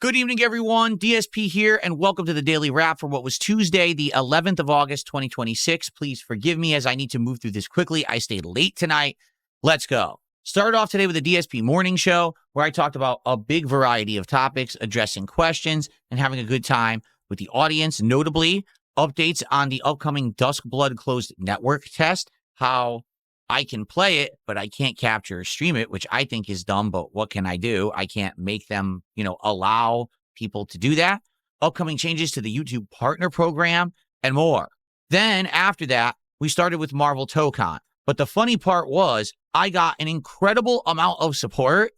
Good evening, everyone. DSP here, and welcome to the Daily Wrap for what was Tuesday, the 11th of August, 2026. Please forgive me as I need to move through this quickly. I stayed late tonight. Let's go. Started off today with the DSP morning show, where I talked about a big variety of topics, addressing questions, and having a good time with the audience. Notably, updates on the upcoming Duskblood closed network test, how I can play it, but I can't capture or stream it, which I think is dumb, but what can I do? I can't make them, allow people to do that. Upcoming changes to the YouTube partner program and more. Then after that, we started with Marvel Tokon. But the funny part was I got an incredible amount of support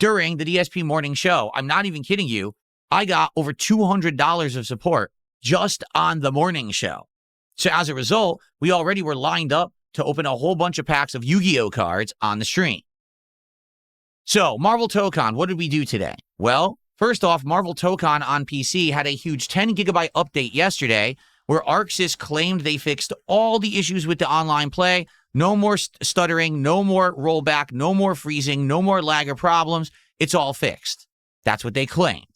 during the DSP morning show. I'm not even kidding you. I got over $200 of support just on the morning show. So as a result, we already were lined up to open a whole bunch of packs of Yu-Gi-Oh cards on the stream. So, Marvel Tokon, what did we do today? Well, first off, Marvel Tokon on PC had a huge 10 gigabyte update yesterday where ArcSys claimed they fixed all the issues with the online play. No more stuttering, no more rollback, no more freezing, no more lag or problems. It's all fixed. That's what they claimed.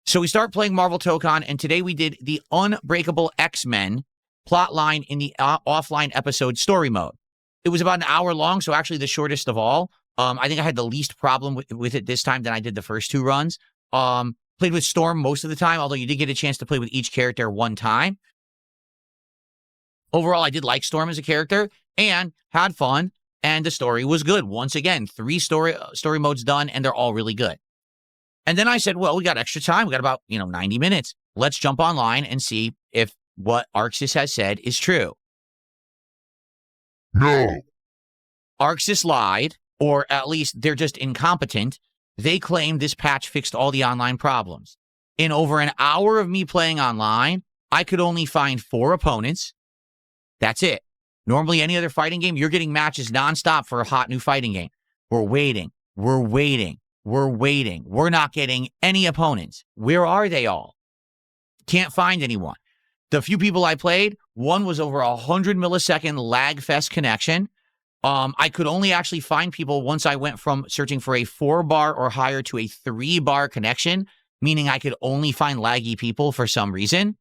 So we start playing Marvel Tokon, and today we did the Unbreakable X-Men plotline in the offline episode story mode. It was about an hour long, so actually the shortest of all. I think I had the least problem with it this time than I did the first two runs. Played with Storm most of the time, although you did get a chance to play with each character one time. Overall, I did like Storm as a character and had fun, and the story was good. Once again, 3 story modes done, and they're all really good. And then I said, well, we got extra time. We got about, 90 minutes. Let's jump online and see if what ArcSys has said is true. No. ArcSys lied, or at least they're just incompetent. They claim this patch fixed all the online problems. In over an hour of me playing online, I could only find 4 opponents. That's it. Normally, any other fighting game, you're getting matches nonstop for a hot new fighting game. We're waiting. We're not getting any opponents. Where are they all? Can't find anyone. The few people I played, one was over 100 millisecond lag fest connection. I could only actually find people once I went from searching for a 4-bar or higher to a 3-bar connection, meaning I could only find laggy people for some reason.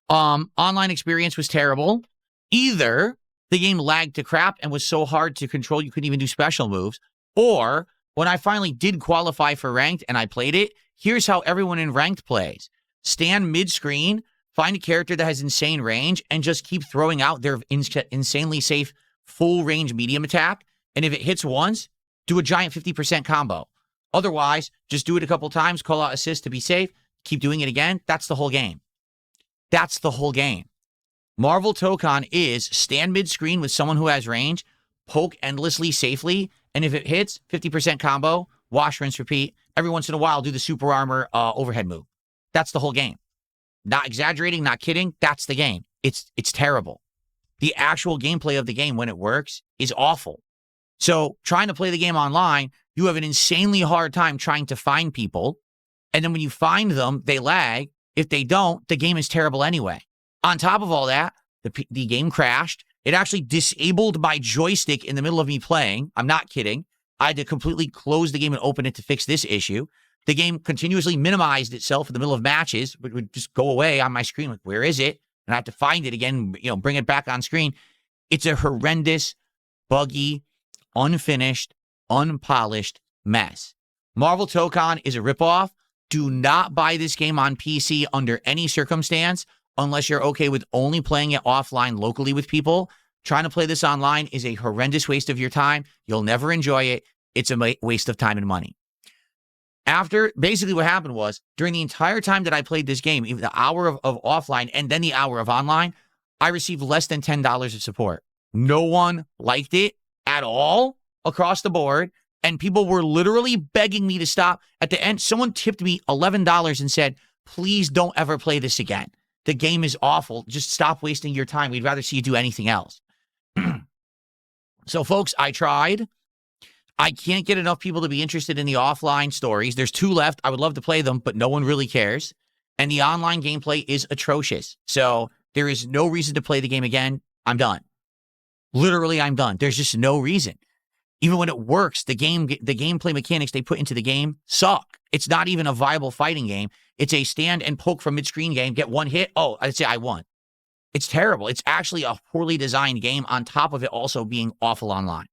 Online experience was terrible. Either the game lagged to crap and was so hard to control you couldn't even do special moves, or when I finally did qualify for ranked and I played it, here's how everyone in ranked plays. Stand mid-screen, find a character that has insane range, and just keep throwing out their insanely safe full-range medium attack. And if it hits once, do a giant 50% combo. Otherwise, just do it a couple times, call out assist to be safe, keep doing it again. That's the whole game. That's the whole game. Marvel Tokon is stand mid-screen with someone who has range, poke endlessly safely, and if it hits, 50% combo, wash, rinse, repeat. Every once in a while, do the super armor overhead move. That's the whole game. Not exaggerating, not kidding. That's the game. It's terrible. The actual gameplay of the game, when it works, is awful. So trying to play the game online, you have an insanely hard time trying to find people. And then when you find them, they lag. If they don't, the game is terrible anyway. On top of all that, the game crashed. It actually disabled my joystick in the middle of me playing. I'm not kidding. I had to completely close the game and open it to fix this issue. The game continuously minimized itself in the middle of matches. It would just go away on my screen. Like, where is it? And I have to find it again, bring it back on screen. It's a horrendous, buggy, unfinished, unpolished mess. Marvel Tokon is a ripoff. Do not buy this game on PC under any circumstance unless you're okay with only playing it offline locally with people. Trying to play this online is a horrendous waste of your time. You'll never enjoy it. It's a waste of time and money. After, basically what happened was, during the entire time that I played this game, even the hour of offline and then the hour of online, I received less than $10 of support. No one liked it at all across the board, and people were literally begging me to stop. At the end, someone tipped me $11 and said, please don't ever play this again. The game is awful. Just stop wasting your time. We'd rather see you do anything else. So, folks, I tried. I can't get enough people to be interested in the offline stories. There's 2 left. I would love to play them, but no one really cares. And the online gameplay is atrocious. So there is no reason to play the game again. I'm done. Literally, I'm done. There's just no reason. Even when it works, the gameplay mechanics they put into the game suck. It's not even a viable fighting game. It's a stand and poke from mid-screen game, get one hit. Oh, I'd say I won. It's terrible. It's actually a poorly designed game on top of it also being awful online.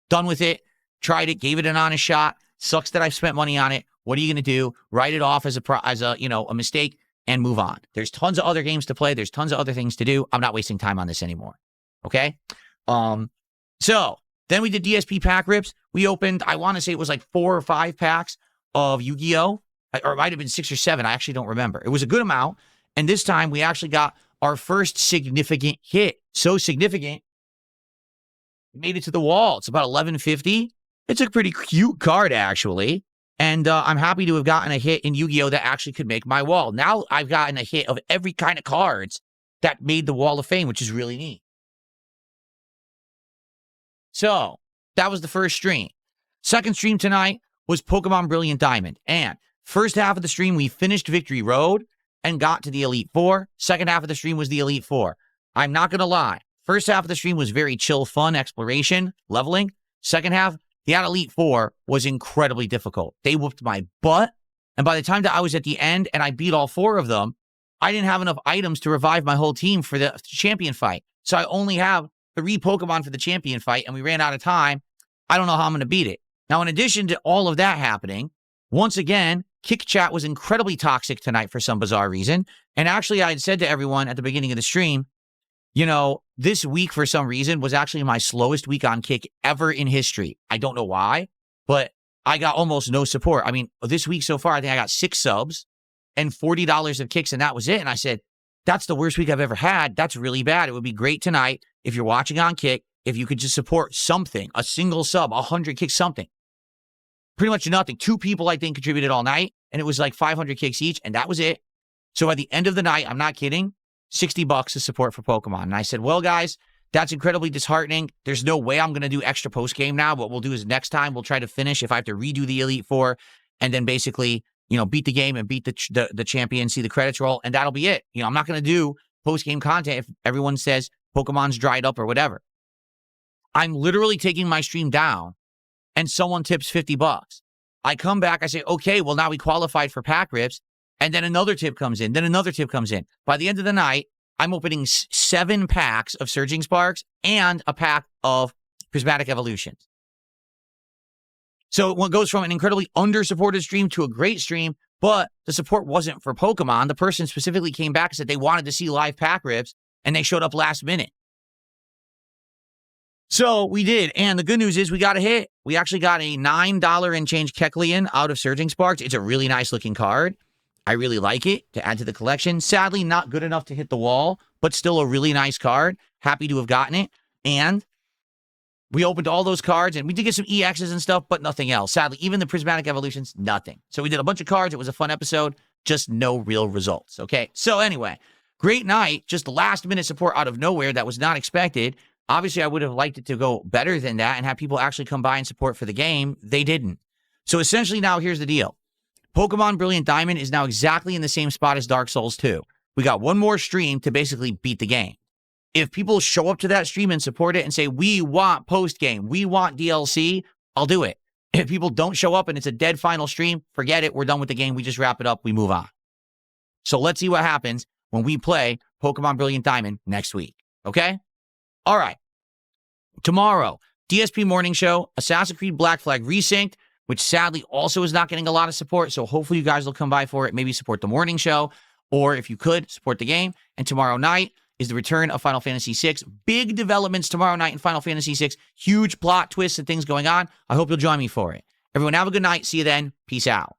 Done with it. Tried it. Gave it an honest shot. Sucks that I've spent money on it. What are you going to do? Write it off as a mistake and move on. There's tons of other games to play. There's tons of other things to do. I'm not wasting time on this anymore. Okay? So then we did DSP pack rips. We opened, I want to say it was like 4 or 5 packs of Yu-Gi-Oh! Or it might have been 6 or 7. I actually don't remember. It was a good amount. And this time we actually got our first significant hit. So significant, made it to the wall. It's about 1150. It's a pretty cute card, actually. And I'm happy to have gotten a hit in Yu-Gi-Oh! That actually could make my wall. Now I've gotten a hit of every kind of cards that made the Wall of Fame, which is really neat. So that was the first stream. Second stream tonight was Pokemon Brilliant Diamond. And first half of the stream, we finished Victory Road and got to the Elite Four. Second half of the stream was the Elite Four. I'm not going to lie. First half of the stream was very chill, fun, exploration, leveling. Second half, the Elite Four was incredibly difficult. They whooped my butt. And by the time that I was at the end and I beat all 4 of them, I didn't have enough items to revive my whole team for the champion fight. So I only have 3 Pokemon for the champion fight, and we ran out of time. I don't know how I'm going to beat it. Now, in addition to all of that happening, once again, Kick Chat was incredibly toxic tonight for some bizarre reason. And actually, I had said to everyone at the beginning of the stream, you know, this week for some reason was actually my slowest week on Kick ever in history. I don't know why, but I got almost no support. I mean, this week so far, I think I got 6 subs and $40 of kicks, and that was it. And I said, that's the worst week I've ever had. That's really bad. It would be great tonight if you're watching on Kick, if you could just support something, a single sub, 100 kicks, something. Pretty much nothing. 2 people, I think, contributed all night, and it was like 500 kicks each, and that was it. So at the end of the night, I'm not kidding, $60 to support for Pokemon. And I said, well, guys, that's incredibly disheartening. There's no way I'm going to do extra post-game now. What we'll do is next time we'll try to finish if I have to redo the Elite Four and then basically, you know, beat the game and beat the champion, see the credits roll, and that'll be it. You know, I'm not going to do post-game content if everyone says Pokemon's dried up or whatever. I'm literally taking my stream down and someone tips $50. I come back, I say, okay, well, now we qualified for pack rips. And then another tip comes in. Then another tip comes in. By the end of the night, I'm opening 7 packs of Surging Sparks and a pack of Prismatic Evolutions. So it goes from an incredibly under-supported stream to a great stream, but the support wasn't for Pokemon. The person specifically came back and said they wanted to see live pack rips, and they showed up last minute. So we did, and the good news is we got a hit. We actually got a $9 and change Kecleon out of Surging Sparks. It's a really nice-looking card. I really like it to add to the collection. Sadly, not good enough to hit the wall, but still a really nice card. Happy to have gotten it. And we opened all those cards, and we did get some EXs and stuff, but nothing else. Sadly, even the Prismatic Evolutions, nothing. So we did a bunch of cards. It was a fun episode. Just no real results, okay? So anyway, great night. Just last-minute support out of nowhere that was not expected. Obviously, I would have liked it to go better than that and have people actually come by and support for the game. They didn't. So essentially now, here's the deal. Pokemon Brilliant Diamond is now exactly in the same spot as Dark Souls 2. We got one more stream to basically beat the game. If people show up to that stream and support it and say, we want post-game, we want DLC, I'll do it. If people don't show up and it's a dead final stream, forget it. We're done with the game. We just wrap it up. We move on. So let's see what happens when we play Pokemon Brilliant Diamond next week. Okay? All right. Tomorrow, DSP Morning Show, Assassin's Creed Black Flag Resynced, which sadly also is not getting a lot of support. So hopefully you guys will come by for it. Maybe support the morning show, or if you could, support the game. And tomorrow night is the return of Final Fantasy VI. Big developments tomorrow night in Final Fantasy VI. Huge plot twists and things going on. I hope you'll join me for it. Everyone have a good night. See you then. Peace out.